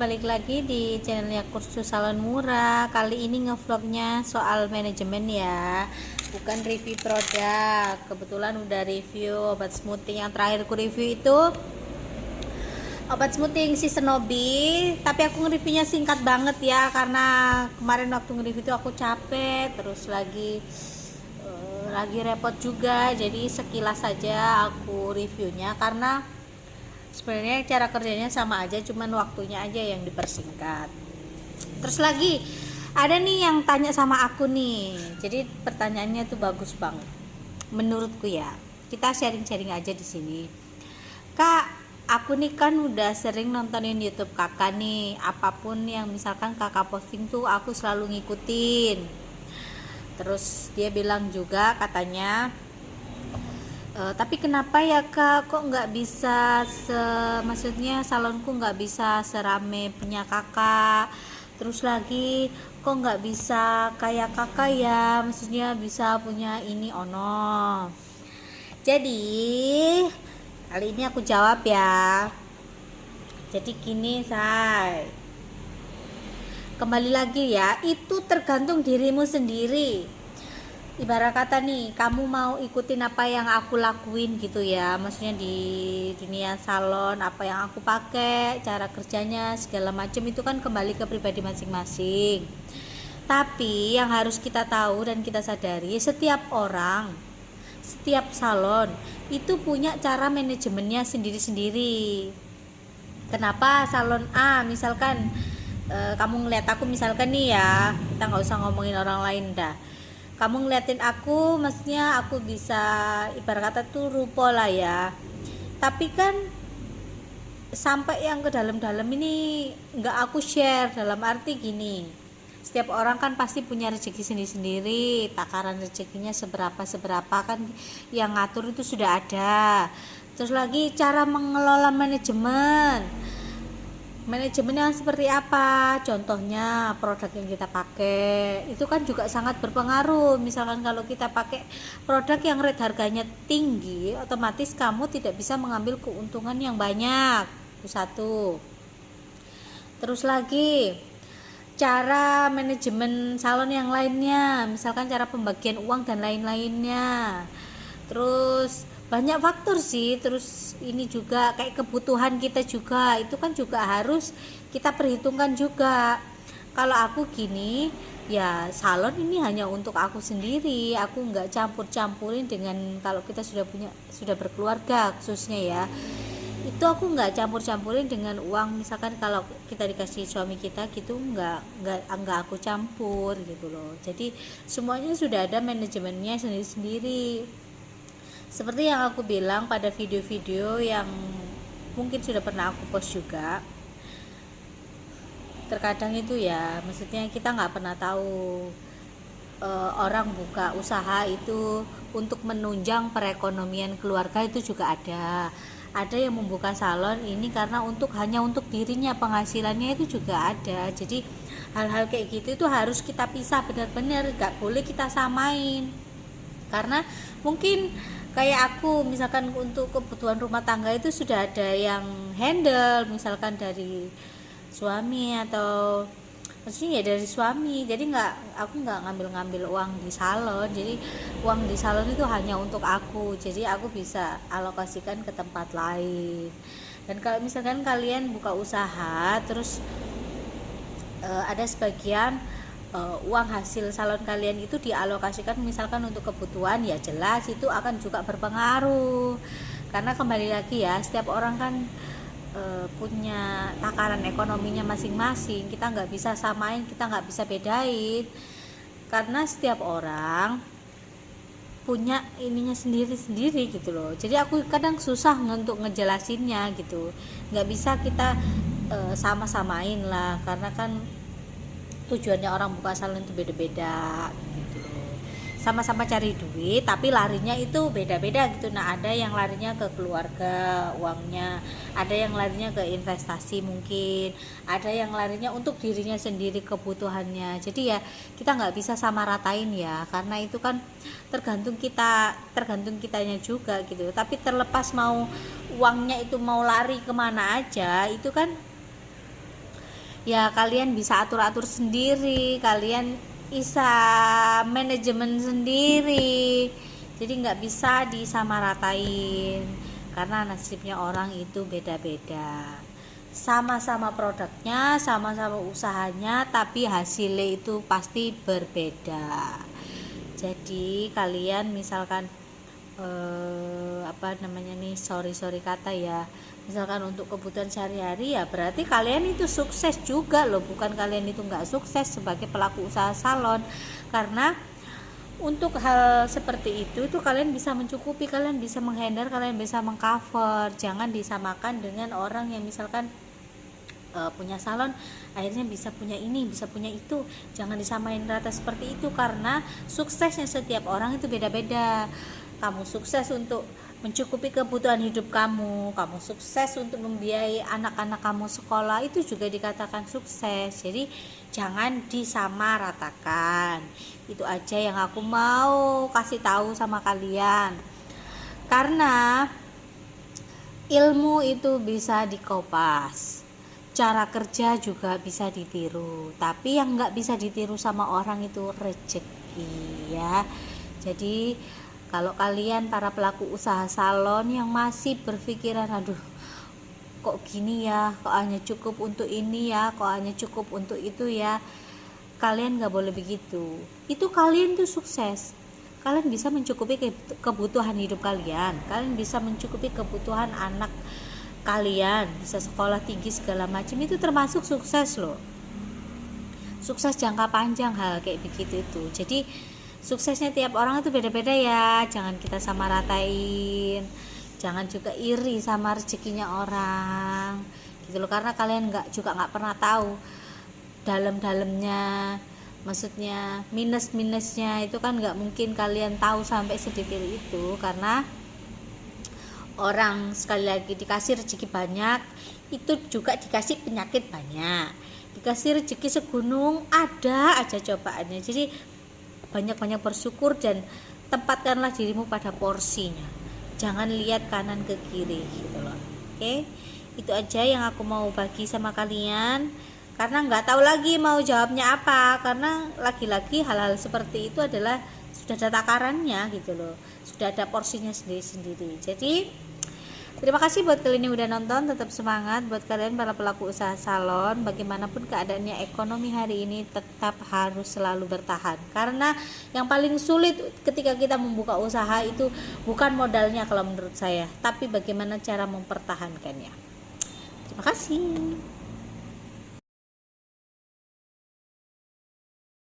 balik lagi di channelnya Kursus Salon Murah. Kali ini ngevlognya soal manajemen ya, bukan review produk. Kebetulan udah review obat smoothing yang terakhir ku review itu obat smoothing si Senobi, tapi aku nge-reviewnya singkat banget ya, karena kemarin waktu nge-review itu aku capek, terus lagi repot juga, jadi sekilas saja aku reviewnya, karena sebenarnya cara kerjanya sama aja, cuman waktunya aja yang dipersingkat. Terus lagi ada nih yang tanya sama aku nih, jadi pertanyaannya tuh bagus banget menurutku ya. Kita sharing-sharing aja di sini. Kak, aku nih kan udah sering nontonin YouTube kakak nih, apapun yang misalkan kakak posting tuh aku selalu ngikutin. Terus dia bilang juga katanya, tapi kenapa ya kak, kok nggak bisa maksudnya salonku nggak bisa serame punya kakak, terus lagi kok nggak bisa kayak kakak ya, maksudnya bisa punya ini ono. Jadi kali ini aku jawab ya. Jadi gini say, kembali lagi ya, itu tergantung dirimu sendiri. Ibarat kata nih, kamu mau ikutin apa yang aku lakuin gitu ya, maksudnya di dunia salon, apa yang aku pakai, cara kerjanya segala macam, itu kan kembali ke pribadi masing-masing. Tapi yang harus kita tahu dan kita sadari, setiap orang, setiap salon itu punya cara manajemennya sendiri-sendiri. Kenapa salon A misalkan, kamu ngeliat aku misalkan nih ya, kita nggak usah ngomongin orang lain dah, kamu ngeliatin aku, maksudnya aku bisa ibarat kata tuh rupo lah ya, tapi kan sampai yang ke dalam-dalam ini nggak aku share. Dalam arti gini, setiap orang kan pasti punya rezeki sendiri-sendiri, takaran rezekinya seberapa kan yang ngatur itu sudah ada. Terus lagi cara mengelola manajemen yang seperti apa, contohnya produk yang kita pakai itu kan juga sangat berpengaruh. Misalkan kalau kita pakai produk yang rate harganya tinggi, otomatis kamu tidak bisa mengambil keuntungan yang banyak, itu satu. Terus lagi cara manajemen salon yang lainnya, misalkan cara pembagian uang dan lain-lainnya. Terus banyak faktor sih. Terus ini juga kayak kebutuhan kita juga, itu kan juga harus kita perhitungkan juga. Kalau aku gini ya, salon ini hanya untuk aku sendiri, aku nggak campur-campurin dengan, kalau kita sudah berkeluarga khususnya ya, itu aku nggak campur-campurin dengan uang. Misalkan kalau kita dikasih suami kita gitu, nggak aku campur gitu loh. Jadi semuanya sudah ada manajemennya sendiri-sendiri. Seperti yang aku bilang pada video-video yang mungkin sudah pernah aku post juga, terkadang itu ya, maksudnya kita nggak pernah tahu, orang buka usaha itu untuk menunjang perekonomian keluarga itu juga ada yang membuka salon ini karena hanya untuk dirinya, penghasilannya itu juga ada. Jadi hal-hal kayak gitu itu harus kita pisah benar-benar, nggak boleh kita samain. Karena mungkin kayak aku, misalkan untuk kebutuhan rumah tangga itu sudah ada yang handle, misalkan dari suami, atau maksudnya ya dari suami. Jadi aku nggak ngambil uang di salon, jadi uang di salon itu hanya untuk aku, jadi aku bisa alokasikan ke tempat lain. Dan kalau misalkan kalian buka usaha, terus ada sebagian uang hasil salon kalian itu dialokasikan misalkan untuk kebutuhan, ya jelas itu akan juga berpengaruh. Karena kembali lagi ya, setiap orang kan punya takaran ekonominya masing-masing, kita nggak bisa samain, kita nggak bisa bedain, karena setiap orang punya ininya sendiri-sendiri gitu loh. Jadi aku kadang susah untuk ngejelasinnya gitu, nggak bisa kita sama-samain lah, karena kan tujuannya orang buka salon itu beda-beda gitu loh. Sama-sama cari duit tapi larinya itu beda-beda gitu. Nah, ada yang larinya ke keluarga uangnya, ada yang larinya ke investasi, mungkin ada yang larinya untuk dirinya sendiri kebutuhannya. Jadi ya kita nggak bisa sama ratain ya, karena itu kan tergantung kitanya juga gitu. Tapi terlepas mau uangnya itu mau lari kemana aja, itu kan ya kalian bisa atur-atur sendiri, kalian bisa manajemen sendiri, jadi nggak bisa disamaratain karena nasibnya orang itu beda-beda. Sama-sama produknya, sama-sama usahanya, tapi hasilnya itu pasti berbeda. Jadi kalian misalkan sorry kata ya, misalkan untuk kebutuhan sehari-hari, ya berarti kalian itu sukses juga loh, bukan kalian itu nggak sukses sebagai pelaku usaha salon. Karena untuk hal seperti itu kalian bisa mencukupi, kalian bisa menghandle, kalian bisa mengcover. Jangan disamakan dengan orang yang misalkan punya salon akhirnya bisa punya ini, bisa punya itu. Jangan disamain rata seperti itu, karena suksesnya setiap orang itu beda-beda. Kamu sukses untuk mencukupi kebutuhan hidup kamu, kamu sukses untuk membiayai anak-anak kamu sekolah, itu juga dikatakan sukses. Jadi jangan disamaratakan. Itu aja yang aku mau kasih tahu sama kalian, karena ilmu itu bisa dikopas, cara kerja juga bisa ditiru, tapi yang nggak bisa ditiru sama orang itu rezeki ya. Jadi kalau kalian para pelaku usaha salon yang masih berpikiran aduh kok gini ya, kok hanya cukup untuk ini ya, kok hanya cukup untuk itu ya, kalian nggak boleh begitu. Itu kalian tuh sukses, kalian bisa mencukupi kebutuhan hidup kalian, kalian bisa mencukupi kebutuhan anak kalian, bisa sekolah tinggi segala macam, itu termasuk sukses loh, sukses jangka panjang hal kayak begitu itu. Jadi suksesnya tiap orang itu beda-beda ya, jangan kita samaratain, jangan juga iri sama rezekinya orang gitu loh, karena kalian nggak pernah tahu dalam-dalamnya, maksudnya minus-minusnya itu kan nggak mungkin kalian tahu sampai sedetail itu. Karena orang sekali lagi dikasih rezeki banyak, itu juga dikasih penyakit banyak, dikasih rezeki segunung, ada aja cobaannya. Jadi banyak-banyak bersyukur dan tempatkanlah dirimu pada porsinya, jangan lihat kanan ke kiri gitu loh. Oke, itu aja yang aku mau bagi sama kalian, karena nggak tahu lagi mau jawabnya apa, karena lagi-lagi hal-hal seperti itu adalah sudah ada takarannya gitu loh, sudah ada porsinya sendiri-sendiri. Jadi terima kasih buat kalian yang udah nonton, tetap semangat buat kalian para pelaku usaha salon. Bagaimanapun keadaannya, ekonomi hari ini tetap harus selalu bertahan, karena yang paling sulit ketika kita membuka usaha itu bukan modalnya kalau menurut saya, tapi bagaimana cara mempertahankannya. Terima kasih.